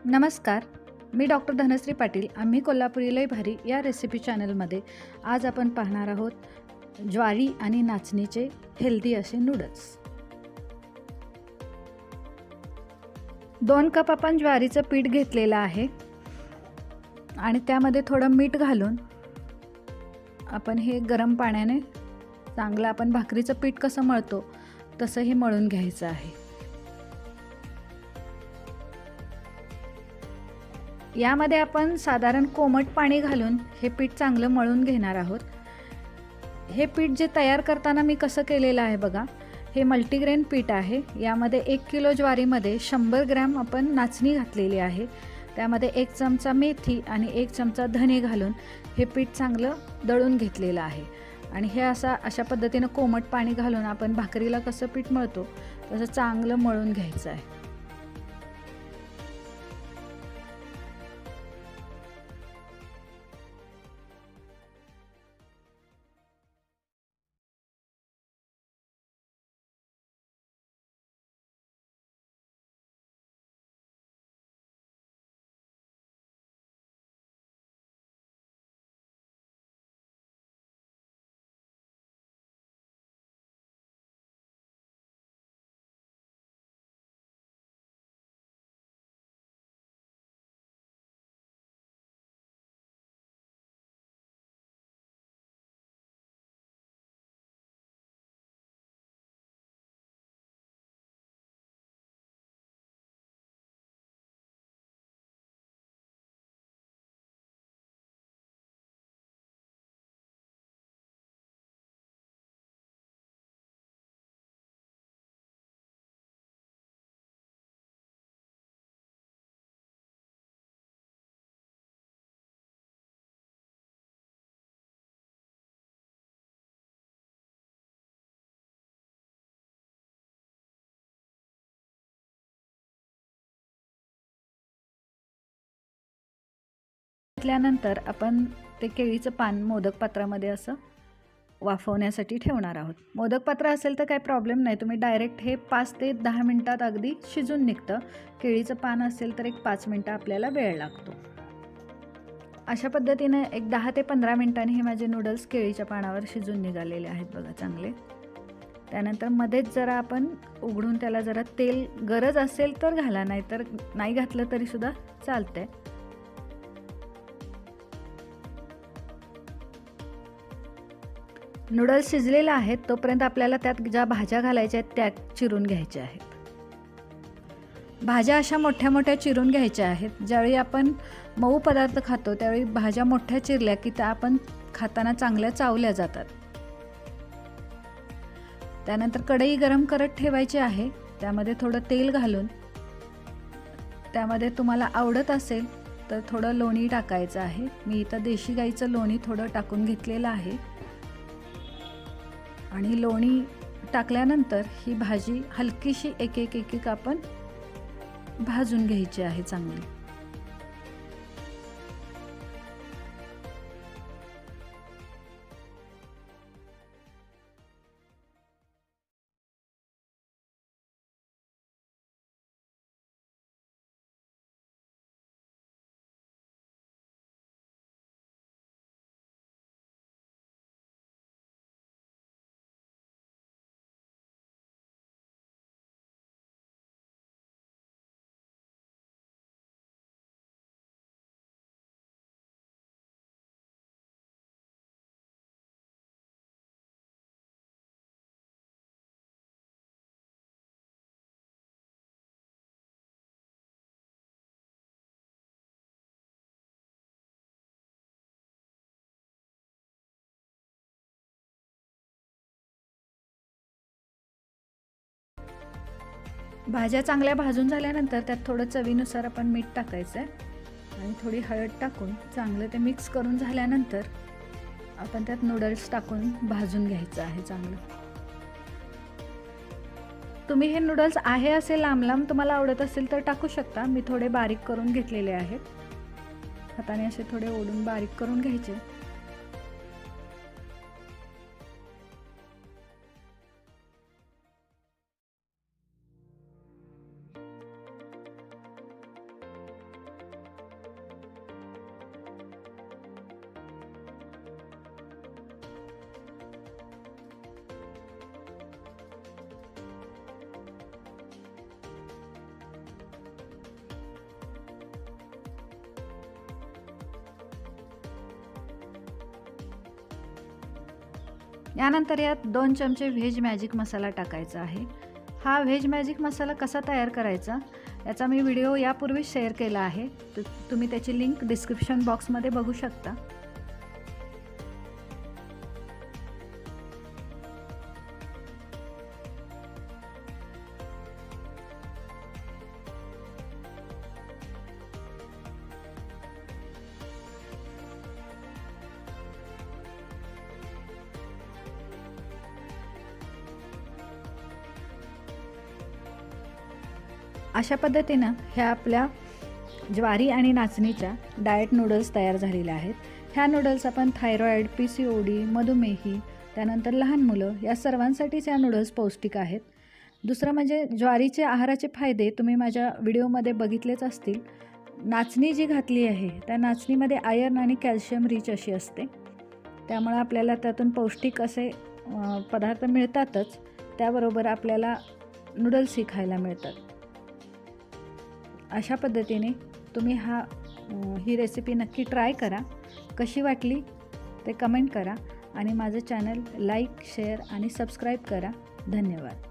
नमस्कार. मी डॉक्टर धनश्री पाटील. आम्ही कोल्हापुरी लय भारी या रेसिपी चॅनलमध्ये आज आपण पाहणार आहोत ज्वारी आणि नाचणीचे हेल्दी असे नूडल्स. 2 कप आपण ज्वारीचं पीठ घेतलेलं आहे आणि त्यामध्ये थोडं मीठ घालून आपण हे गरम पाण्याने चांगलं आपण भाकरीचं पीठ कसं मळतो तसं हे मळून घ्यायचं आहे. यामध्ये आपण साधारण कोमट पाणी घालून हे पीठ चांगलं मळून घेणार आहोत. हे पीठ जे तयार करताना मी कसं केलेलं आहे बघा. हे मल्टीग्रेन पीठ आहे. यामध्ये 1 किलो ज्वारीमध्ये 100 ग्रॅम आपण नाचणी घातलेली आहे. त्यामध्ये 1 चमचा मेथी आणि 1 चमचा धने घालून हे पीठ चांगलं दळून घेतलेलं आहे. आणि हे अशा पद्धतीनं कोमट पाणी घालून आपण भाकरीला कसं पीठ मळतो तसं चांगलं मळून घ्यायचं आहे. घेतल्यानंतर आपण ते केळीचं पान मोदक पात्रामध्ये असं वाफवण्यासाठी ठेवणार आहोत. मोदक पात्र असेल तर काही प्रॉब्लेम नाही. तुम्ही डायरेक्ट हे 5 ते 10 मिनिटात अगदी शिजून निघतं. केळीचं पान असेल तर एक 5 मिनिटं आपल्याला वेळ लागतो. अशा पद्धतीने एक 10 ते 15 मिनिटांनी हे माझे नूडल्स केळीच्या पानावर शिजून निघालेले आहेत बघा चांगले. त्यानंतर मध्येच जरा आपण उघडून त्याला जरा तेल गरज असेल तर घाला, नाहीतर नाही घातलं तरी सुद्धा चालतंय. नूडल्स शिजलेले आहेत तोपर्यंत आपल्याला त्यात ज्या भाज्या घालायच्या आहेत त्या चिरून घ्यायच्या आहेत. भाज्या अशा मोठ्या मोठ्या चिरून घ्यायच्या आहेत. ज्यावेळी आपण मऊ पदार्थ खातो त्यावेळी भाज्या मोठ्या चिरल्या की त्या आपण खाताना चांगल्या चावल्या जातात. त्यानंतर कढई गरम करत ठेवायची आहे. त्यामध्ये थोडं तेल घालून त्यामध्ये तुम्हाला आवडत असेल तर थोडं लोणी टाकायचं आहे. मी इथं देशी गाईचं लोणी थोडं टाकून घेतलेलं आहे. आणि लोणी टाकल्यानंतर ही भाजी हलकीशी एक एक आपण भाजून घ्यायची आहे चांगली. भाज्या चांगल्या भाजून झाल्यानंतर त्यात थोडं चवीनुसार आपण मीठ टाकायचं आहे आणि थोडी हळद टाकून चांगलं ते मिक्स करून झाल्यानंतर आपण त्यात नूडल्स टाकून भाजून घ्यायचं आहे चांगलं. तुम्ही हे नूडल्स आहे असे लांब लांब तुम्हाला आवडत असेल तर टाकू शकता. मी थोडे बारीक करून घेतलेले आहेत. हाताने असे थोडे ओढून बारीक करून घ्यायचे. यानंतर यात 2 चमचे व्हेज मॅजिक मसाला टाकायचा आहे. हा व्हेज मॅजिक मसाला कसा तयार करायचा याचा मी व्हिडिओ यापूर्वी शेअर केला आहे. तुम्ही त्याची लिंक डिस्क्रिप्शन बॉक्समध्ये बघू शकता. अशा पद्धतीनं ह्या आपल्या ज्वारी आणि नाचणीच्या डाएट नूडल्स तयार झालेल्या आहेत. ह्या नूडल्स आपण थायरॉईड, PCOD, मधुमेही, त्यानंतर लहान मुलं या सर्वांसाठीच ह्या नूडल्स पौष्टिक आहेत. दुसरं म्हणजे ज्वारीचे आहाराचे फायदे तुम्ही माझ्या व्हिडिओमध्ये बघितलेच असतील. नाचणी जी घातली आहे त्या नाचणीमध्ये आयर्न आणि कॅल्शियम रिच अशी असते, त्यामुळे आपल्याला त्यातून पौष्टिक असे पदार्थ मिळतातच. त्याबरोबर आपल्याला नूडल्सही खायला मिळतात. अशा पद्धतीने तुम्ही ही रेसिपी नक्की ट्राय करा. कशी वाटली ते कमेंट करा आणि माझं चॅनल लाईक, शेअर आणि सबस्क्राईब करा. धन्यवाद.